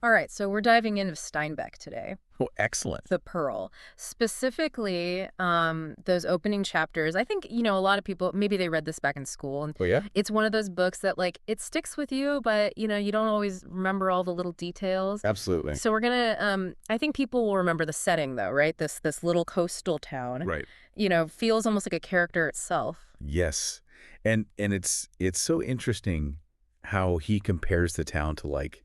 All right, so we're diving into Steinbeck today. Oh, excellent. The Pearl. Specifically, those opening chapters. I think, a lot of people, maybe they read this back in school, and Oh, yeah? it's one of those books that, like, it sticks with you, but, you don't always remember all the little details. Absolutely. So we're gonna, I think people will remember the setting, though, right? This little coastal town, Right. feels almost like a character itself. Yes. And it's so interesting how he compares the town to like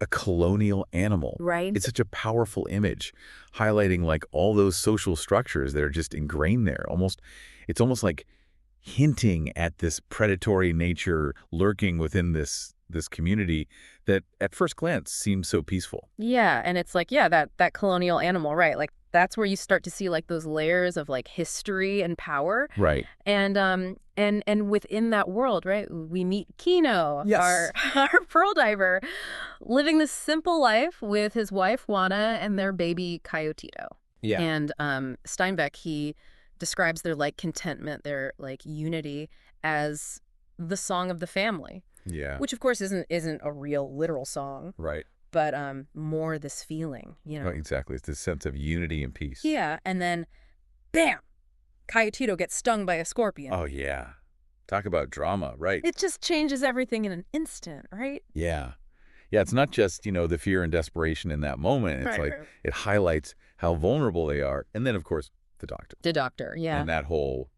a colonial animal. Right. It's such a powerful image, highlighting like all those social structures that are just ingrained there. It's almost like hinting at this predatory nature lurking within this community that at first glance seems so peaceful. Yeah, and it's like, yeah, that colonial animal, right? Like that's where you start to see like those layers of like history and power. Right. And within that world, right, we meet Kino, Yes. our our pearl diver, living this simple life with his wife Juana and their baby Coyotito. Yeah. And Steinbeck, he describes their like contentment, their like unity as the song of the family, Yeah. which of course isn't a real literal song, Right. but more this feeling. Oh, exactly. It's this sense of unity and peace. Yeah, and then bam, Coyotito gets stung by a scorpion. Oh, yeah. Talk about drama, right? It just changes everything in an instant, right? Yeah. Yeah, it's not just, the fear and desperation in that moment. It's like Right. it highlights how vulnerable they are. And then, of course, the doctor The doctor, yeah. and that whole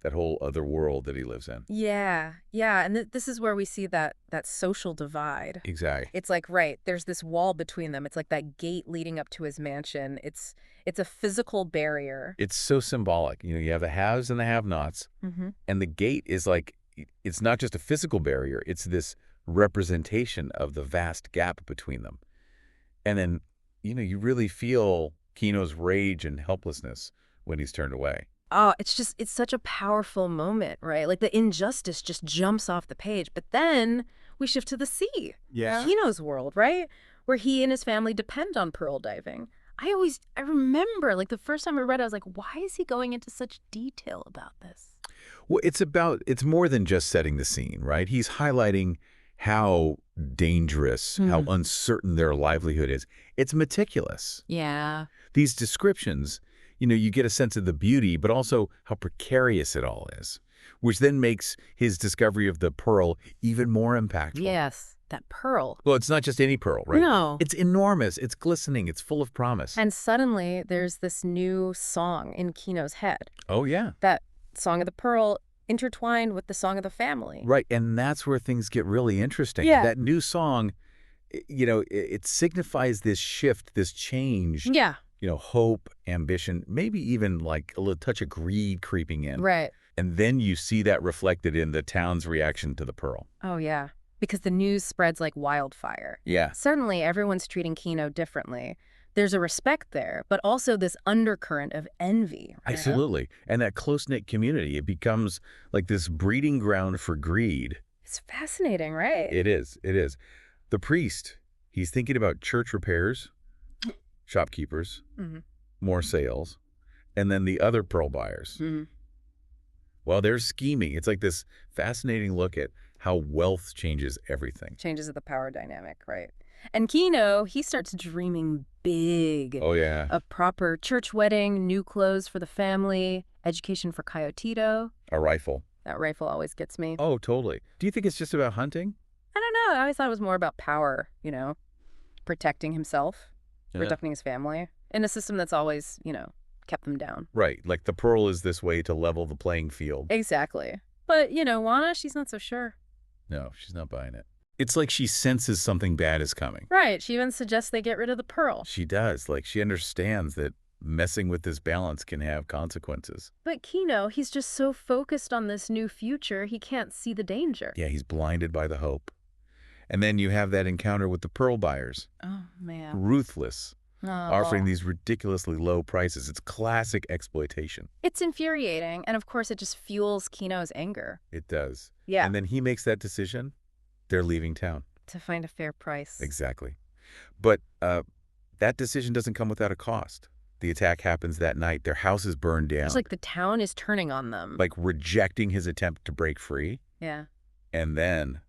other world that he lives in. Yeah, yeah, and this is where we see that social divide. Exactly. It's like, right, there's this wall between them. It's like that gate leading up to his mansion. It's a physical barrier. It's so symbolic. You have the haves and the have-nots, Mm-hmm. and the gate is like, it's not just a physical barrier. It's this representation of the vast gap between them. And then, you really feel Kino's rage and helplessness when he's turned away. Oh, it's such a powerful moment, right? Like the injustice just jumps off the page. But then we shift to the sea. Yeah. Kino's world, right? Where he and his family depend on pearl diving. I remember, like the first time I read it, I was like, why is he going into such detail about this? Well, it's more than just setting the scene, right? He's highlighting how dangerous, how uncertain their livelihood is. It's meticulous. Yeah. These descriptions, you get a sense of the beauty, but also how precarious it all is, which then makes his discovery of the pearl even more impactful. Yes, that pearl. Well, it's not just any pearl, right? No. It's enormous, it's glistening, it's full of promise. And suddenly there's this new song in Kino's head. Oh, yeah. That song of the pearl intertwined with the song of the family. Right, and that's where things get really interesting. Yeah. That new song, it signifies this shift, this change, Yeah. hope, ambition, maybe even like a little touch of greed creeping in. Right. And then you see that reflected in the town's reaction to the pearl. Oh, yeah. Because the news spreads like wildfire. Yeah. Certainly, everyone's treating Kino differently. There's a respect there, but also this undercurrent of envy. Right? Absolutely. And that close-knit community, it becomes like this breeding ground for greed. It's fascinating, right? It is. It is. The priest, he's thinking about church repairs, shopkeepers, Mm-hmm. more sales, and then the other pearl buyers. Mm-hmm. Well, they're scheming. It's like this fascinating look at how wealth changes everything. Changes of the power dynamic, right? And Kino, he starts dreaming big. Oh, yeah. A proper church wedding, new clothes for the family, education for Coyotito. A rifle. That rifle always gets me. Oh, totally. Do you think it's just about hunting? I don't know. I always thought it was more about power, protecting himself, Yeah. protecting his family in a system that's always, kept them down. Right. Like the pearl is this way to level the playing field. Exactly. But, Juana, she's not so sure. No, she's not buying it. It's like she senses something bad is coming. Right. She even suggests they get rid of the pearl. She does. Like she understands that messing with this balance can have consequences. But Kino, he's just so focused on this new future, he can't see the danger. Yeah, he's blinded by the hope. And then you have that encounter with the pearl buyers. Oh, man. Ruthless, Oh. offering these ridiculously low prices. It's classic exploitation. It's infuriating, and of course it just fuels Kino's anger. It does. Yeah. And then he makes that decision. They're leaving town. To find a fair price. Exactly. But that decision doesn't come without a cost. The attack happens that night. Their house is burned down. It's like the town is turning on them. Like rejecting his attempt to break free. Yeah. And then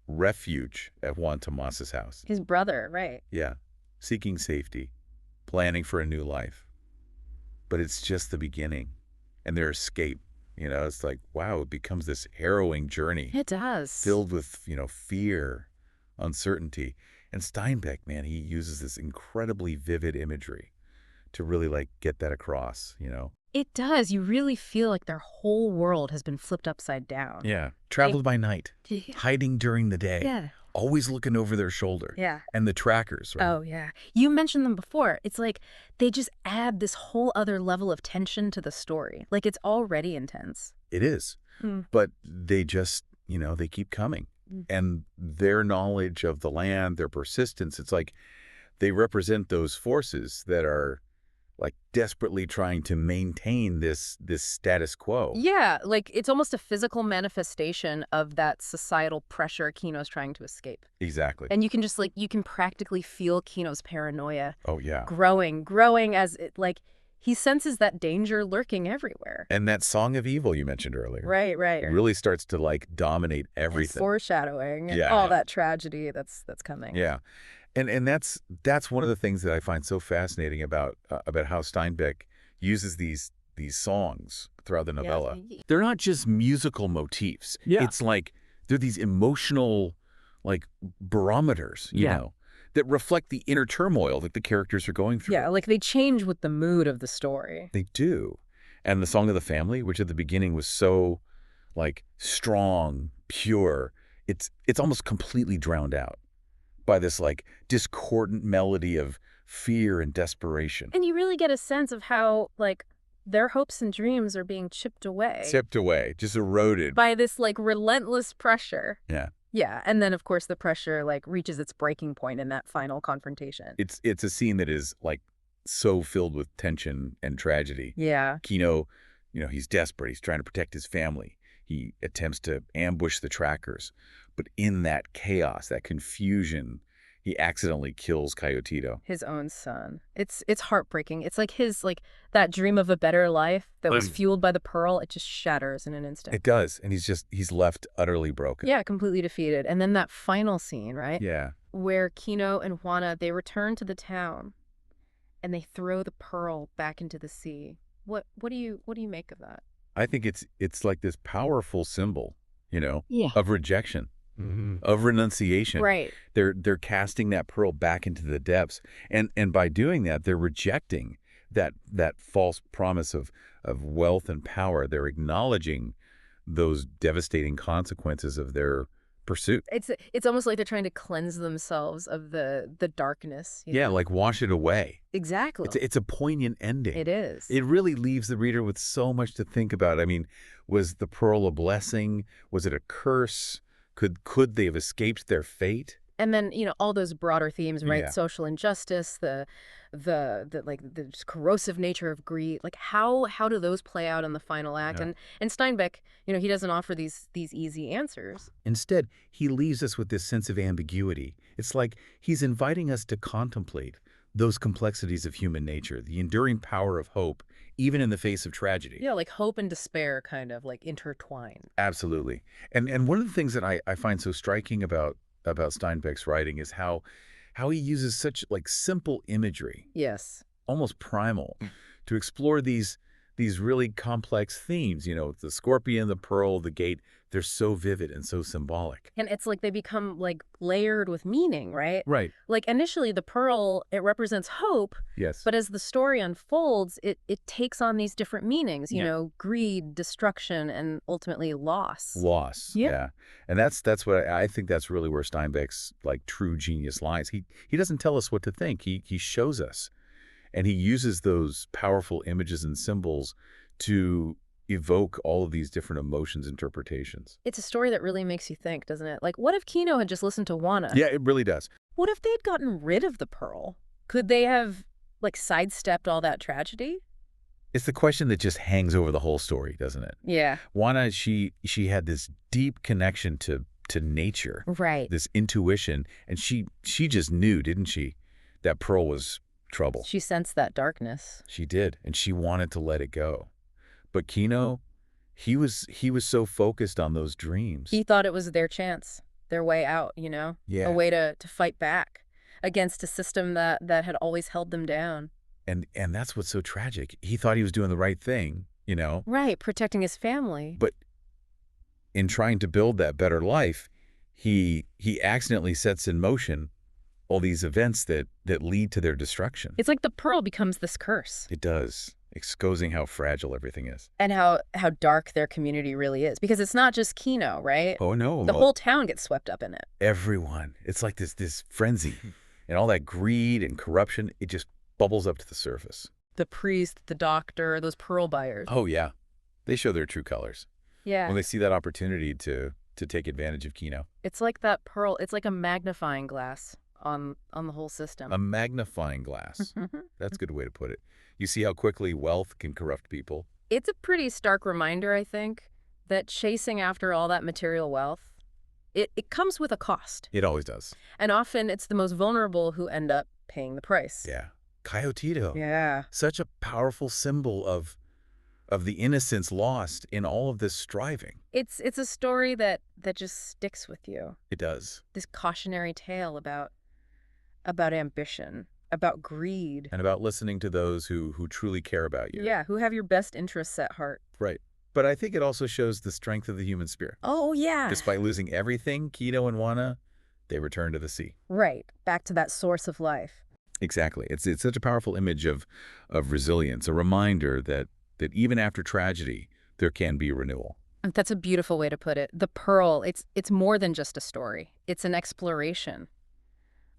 refuge at Juan Tomas's house. His brother, right. Yeah, seeking safety, planning for a new life. But it's just the beginning and their escape. It's like, wow, it becomes this harrowing journey It does. filled with, fear, uncertainty. And Steinbeck, man, he uses this incredibly vivid imagery to really like get that across. It does. You really feel like their whole world has been flipped upside down. Yeah. Traveled by night, Yeah. hiding during the day, Yeah. always looking over their shoulder. Yeah. And the trackers, right? Oh, yeah. You mentioned them before. It's like they just add this whole other level of tension to the story. Like it's already intense. It is. Mm. But they just, they keep coming. Mm. And their knowledge of the land, their persistence, it's like they represent those forces that are like desperately trying to maintain this status quo. Yeah, like it's almost a physical manifestation of that societal pressure Kino's trying to escape. Exactly. And you can just you can practically feel Kino's paranoia Oh, yeah. growing as he senses that danger lurking everywhere. And that song of evil you mentioned earlier. Right. Really starts to like dominate And everything. foreshadowing and Yeah. all that tragedy that's coming. Yeah. And that's one of the things that I find so fascinating about how Steinbeck uses these songs throughout the novella. They're not just musical motifs. Yeah. It's like they're these emotional like barometers, you Yeah. know, that reflect the inner turmoil that the characters are going through. Yeah, like they change with the mood of the story. They do. And the Song of the Family, which at the beginning was so like strong, pure, it's almost completely drowned out by this like discordant melody of fear and desperation. And you really get a sense of how their hopes and dreams are being chipped away Tipped away, just eroded. by this relentless pressure. Yeah. Yeah, and then of course the pressure reaches its breaking point in that final confrontation. It's a scene that is like so filled with tension and tragedy. Yeah. Kino, he's desperate. He's trying to protect his family. He attempts to ambush the trackers. But in that chaos, that confusion, he accidentally kills Coyotito. His own son. It's heartbreaking. It's like his that dream of a better life that was fueled by the pearl, it just shatters in an instant. It does. And he's left utterly broken. Yeah, completely defeated. And then that final scene, right? Yeah. Where Kino and Juana, they return to the town and they throw the pearl back into the sea. What do you make of that? I think it's like this powerful symbol, Yeah. of rejection, of renunciation. Right. They're casting that pearl back into the depths. And by doing that, they're rejecting that false promise of wealth and power. They're acknowledging those devastating consequences of their pursuit. It's almost like they're trying to cleanse themselves of the darkness. Yeah, like wash it away. Exactly. It's a poignant ending. It is. It really leaves the reader with so much to think about. I mean, was the pearl a blessing? Was it a curse? Could they have escaped their fate? And then, all those broader themes, right? Yeah. Social injustice, the just corrosive nature of greed. How do those play out in the final act? Yeah. And Steinbeck, he doesn't offer these easy answers. Instead, he leaves us with this sense of ambiguity. It's like he's inviting us to contemplate those complexities of human nature, the enduring power of hope, even in the face of tragedy. Yeah, hope and despair kind of intertwined. Absolutely. And one of the things that I find so striking about Steinbeck's writing is how he uses such simple imagery, Yes. almost primal, to explore these really complex themes. The scorpion, the pearl, the gate, they're so vivid and so symbolic. And it's they become layered with meaning, right? Right. Initially the pearl, it represents hope, Yes. but as the story unfolds, it takes on these different meanings, Yeah. Greed, destruction, and ultimately loss. Loss. Yeah. Yeah. And that's what I think that's really where Steinbeck's true genius lies. He doesn't tell us what to think. He shows us. And he uses those powerful images and symbols to evoke all of these different emotions, interpretations. It's a story that really makes you think, doesn't it? What if Kino had just listened to Juana? Yeah, it really does. What if they'd gotten rid of the pearl? Could they have sidestepped all that tragedy? It's the question that just hangs over the whole story, doesn't it? Yeah. Juana, she had this deep connection to nature, Right. this intuition, and she just knew, didn't she, that pearl was trouble. She sensed that darkness. She did, and she wanted to let it go. But Kino, he was so focused on those dreams. He thought it was their chance. their way out, you know? A Yeah. way to fight back against a system that had always held them down. And that's what's so tragic. He thought he was doing the right thing, Right, protecting his family. but in trying to build that better life, he accidentally sets in motion all these events that lead to their destruction. It's like the pearl becomes this curse. It does, exposing how fragile everything is. And how dark their community really is. Because it's not just Kino, right? Oh no, The whole town gets swept up in it. everyone. It's like this frenzy, and all that greed and corruption. It just bubbles up to the surface. The priest, the doctor, those pearl buyers. Oh yeah, they show their true colors Yeah. when they see that opportunity to take advantage of Kino. It's like that pearl. It's like a magnifying glass on the whole system. A magnifying glass. That's a good way to put it. You see how quickly wealth can corrupt people? It's a pretty stark reminder, I think, that chasing after all that material wealth, it comes with a cost. It always does. And often it's the most vulnerable who end up paying the price. Yeah. Coyotito. Yeah. Such a powerful symbol of the innocence lost in all of this striving. It's a story that just sticks with you. It does. This cautionary tale about ambition, about greed. And about listening to those who truly care about you. Yeah, who have your best interests at heart. Right. But I think it also shows the strength of the human spirit. Oh, yeah. Despite losing everything, Keto and Juana, they return to the sea. Right, back to that source of life. Exactly. It's such a powerful image of resilience, a reminder that even after tragedy, there can be renewal. That's a beautiful way to put it. The Pearl, it's more than just a story. It's an exploration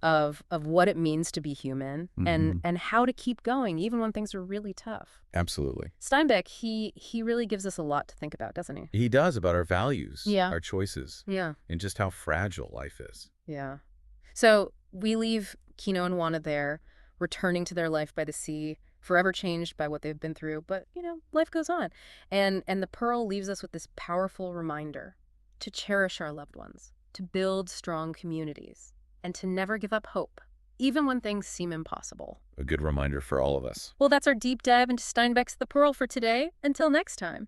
of what it means to be human and how to keep going even when things are really tough. Absolutely. Steinbeck, he really gives us a lot to think about, doesn't he? He does, about our values, Yeah. our choices, Yeah. and just how fragile life is. Yeah. So we leave Kino and Juana there, returning to their life by the sea, forever changed by what they've been through. But, life goes on. And the Pearl leaves us with this powerful reminder to cherish our loved ones, to build strong communities, and to never give up hope, even when things seem impossible. A good reminder for all of us. Well, that's our deep dive into Steinbeck's The Pearl for today. Until next time.